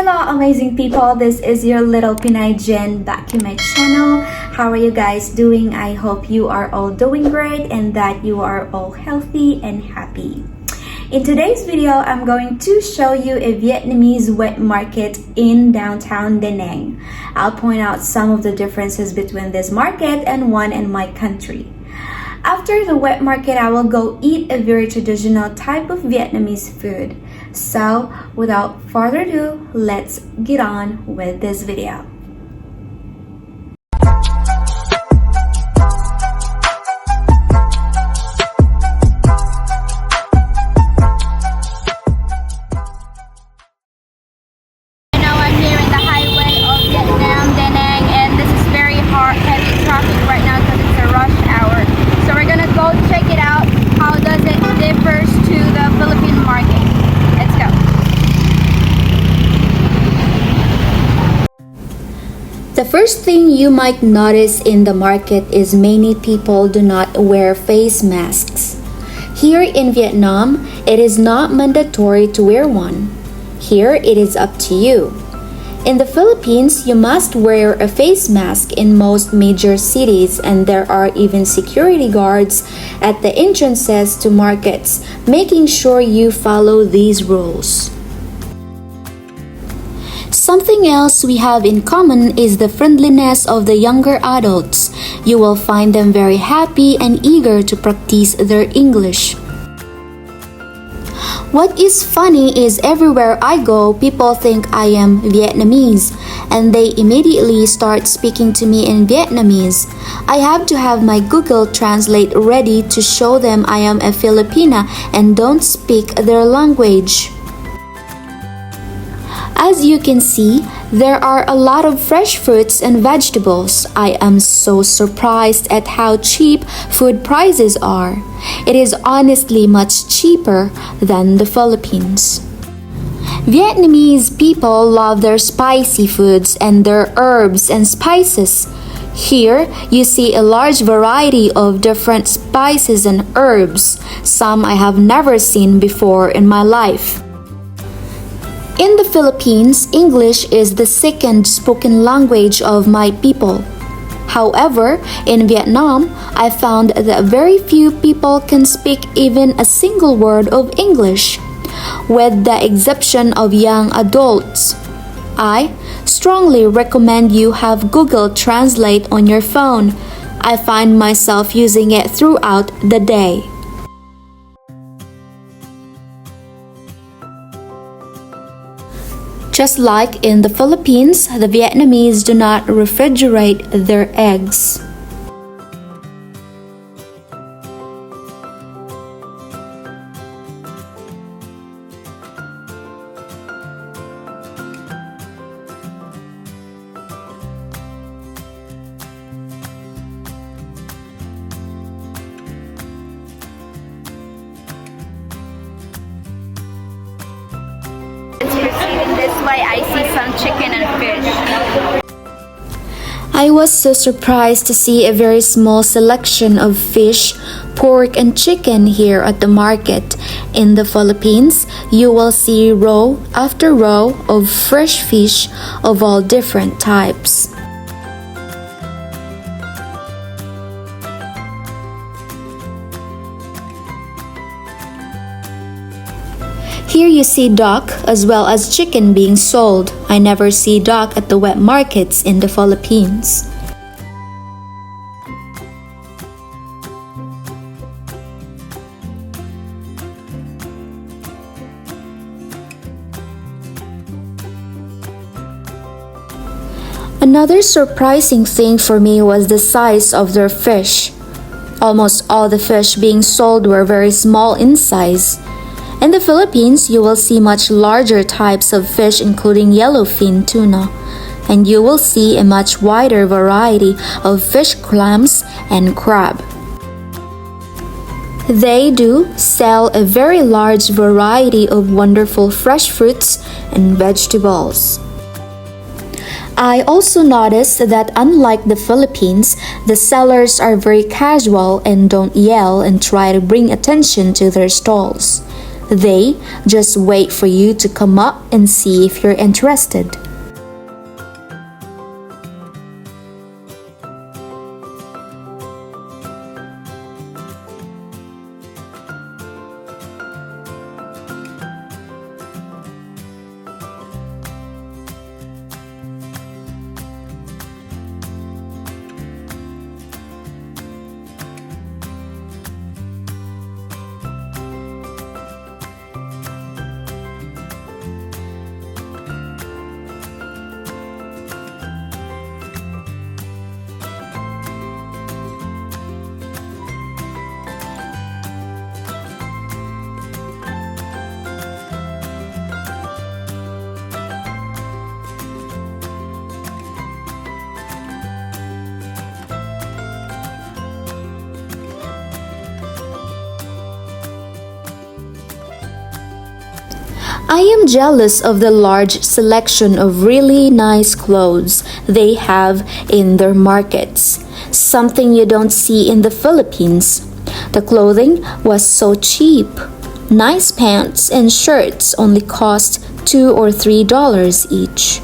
Hello amazing people, this is your little Pinay Jen back to my channel. How are you guys doing? I hope you are all doing great and that you are all healthy and happy. In today's video, I'm going to show you a Vietnamese wet market in downtown Da Nang. I'll point out some of the differences between this market and one in my country. After the wet market, I will go eat a very traditional type of Vietnamese food. So, without further ado, let's get on with this video. Now I'm here in the highway of Vietnam, Da Nang, and this is very heavy traffic right now because it's a rush hour. So we're gonna go check it out. How does it differ to the Philippine market? Let's go. The first thing you might notice in the market is many people do not wear face masks. Here in Vietnam, it is not mandatory to wear one. Here, it is up to you. In the Philippines, you must wear a face mask in most major cities, and there are even security guards at the entrances to markets, making sure you follow these rules. Something else we have in common is the friendliness of the younger adults. You will find them very happy and eager to practice their English. What is funny is everywhere I go, people think I am Vietnamese, and they immediately start speaking to me in Vietnamese. I have to have my Google Translate ready to show them I am a Filipina and don't speak their language. As you can see, there are a lot of fresh fruits and vegetables. I am so surprised at how cheap food prices are. It is honestly much cheaper than the Philippines. Vietnamese people love their spicy foods and their herbs and spices. Here, you see a large variety of different spices and herbs. Some I have never seen before in my life. In the Philippines, English is the second spoken language of my people. However, in Vietnam, I found that very few people can speak even a single word of English, with the exception of young adults. I strongly recommend you have Google Translate on your phone. I find myself using it throughout the day. Just like in the Philippines, the Vietnamese do not refrigerate their eggs. This way I see some chicken and fish. I was so surprised to see a very small selection of fish, pork, and chicken here at the market. In the Philippines, you will see row after row of fresh fish of all different types. Here you see duck as well as chicken being sold. I never see duck at the wet markets in the Philippines. Another surprising thing for me was the size of their fish. Almost all the fish being sold were very small in size. In the Philippines, you will see much larger types of fish including yellowfin tuna, and you will see a much wider variety of fish clams and crab. They do sell a very large variety of wonderful fresh fruits and vegetables. I also noticed that unlike the Philippines, the sellers are very casual and don't yell and try to bring attention to their stalls. They just wait for you to come up and see if you're interested. I am jealous of the large selection of really nice clothes they have in their markets, something you don't see in the Philippines. The clothing was so cheap. Nice pants and shirts only cost $2 or $3 each.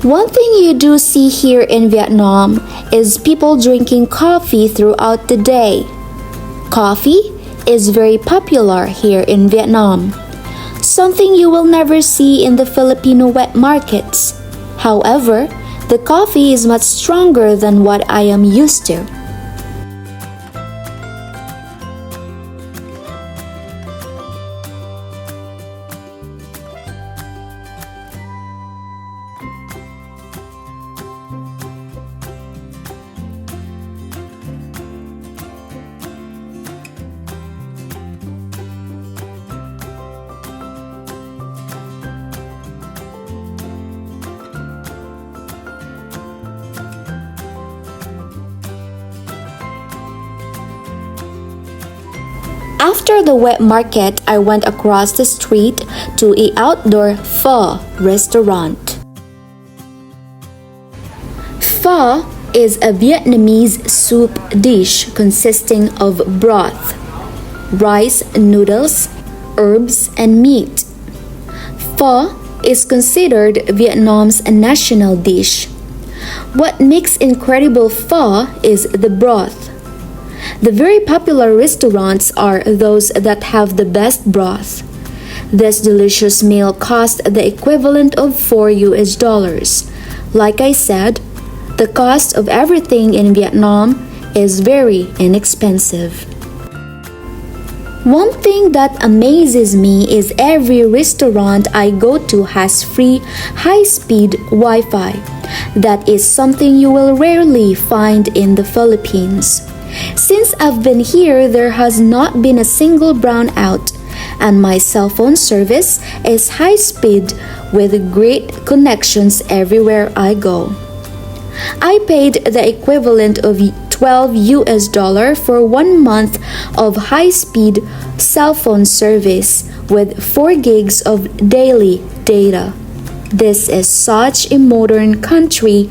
One thing you do see here in Vietnam is people drinking coffee throughout the day. Coffee is very popular here in Vietnam, something you will never see in the Filipino wet markets. However, the coffee is much stronger than what I am used to. After the wet market, I went across the street to an outdoor pho restaurant. Pho is a Vietnamese soup dish consisting of broth, rice, noodles, herbs, and meat. Pho is considered Vietnam's national dish. What makes incredible pho is the broth. The very popular restaurants are those that have the best broth. This delicious meal cost the equivalent of $4. Like I said, the cost of everything in Vietnam is very inexpensive. One thing that amazes me is every restaurant I go to has free high-speed Wi-Fi. That is something you will rarely find in the Philippines. Since I've been here, there has not been a single brownout, and my cell phone service is high speed with great connections everywhere I go. I paid the equivalent of $12 for 1 month of high-speed cell phone service with 4 gigs of daily data. This is such a modern country.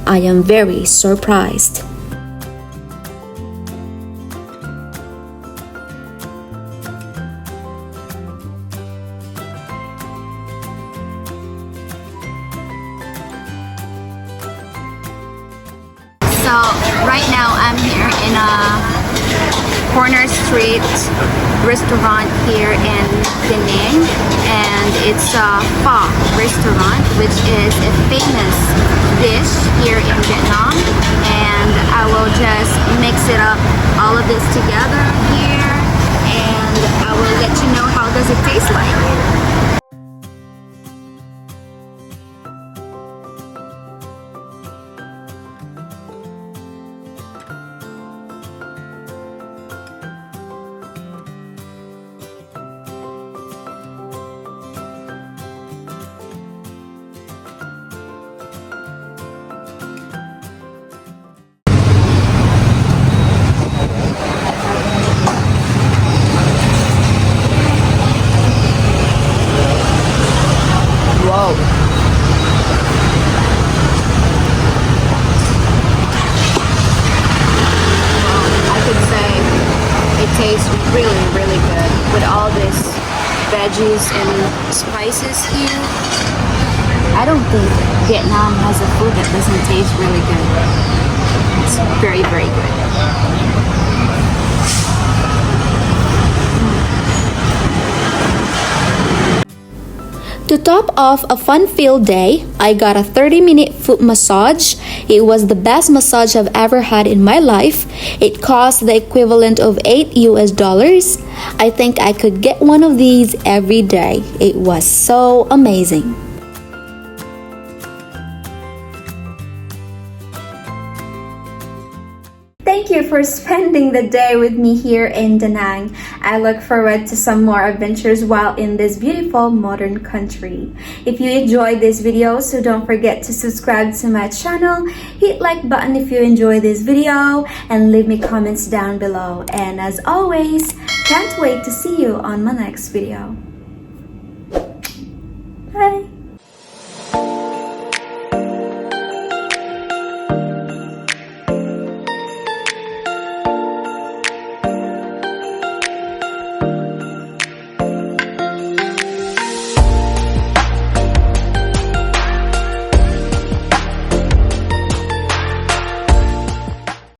I am very surprised. So right now I'm here in a corner street restaurant here in Da Nang, and and it's a pho restaurant, which is a famous dish here in Vietnam. And I will just mix it up, all of this together here, and I will let you know how does it taste like. Whoa. I could say it tastes really, really good with all this veggies and spices here. I don't think Vietnam has a food that doesn't taste really good. It's very, very good. To top off a fun-filled day, I got a 30-minute foot massage. It was the best massage I've ever had in my life. It cost the equivalent of $8 US. I think I could get one of these every day. It was so amazing. Thank you for spending the day with me here in Da Nang. I look forward to some more adventures while in this beautiful modern country. If you enjoyed this video, so don't forget to subscribe to my channel, hit like button if you enjoy this video, and leave me comments down below. And as always, can't wait to see you on my next video. Bye!